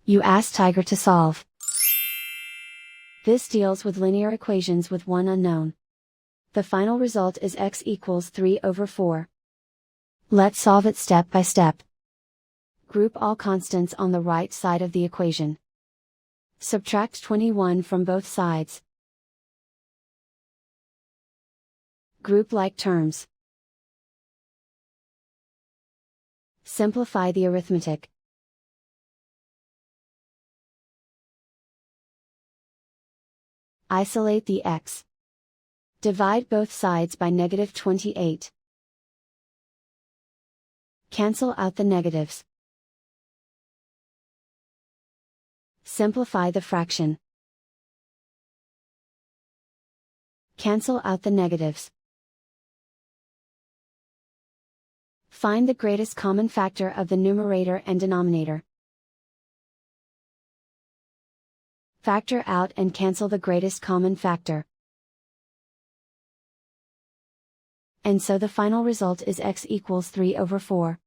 You ask Tiger to solve. This deals with linear equations with one unknown. The final result is x equals 3/4. Let's solve it step by step. Group all constants on the right side of the equation. Subtract 21 from both sides. Group like terms. Simplify the arithmetic. Isolate the x. Divide both sides by -28. Cancel out the negatives. Simplify the fraction. Cancel out the negatives. Find the greatest common factor of the numerator and denominator. Factor out and cancel the greatest common factor. And so the final result is x equals 3/4.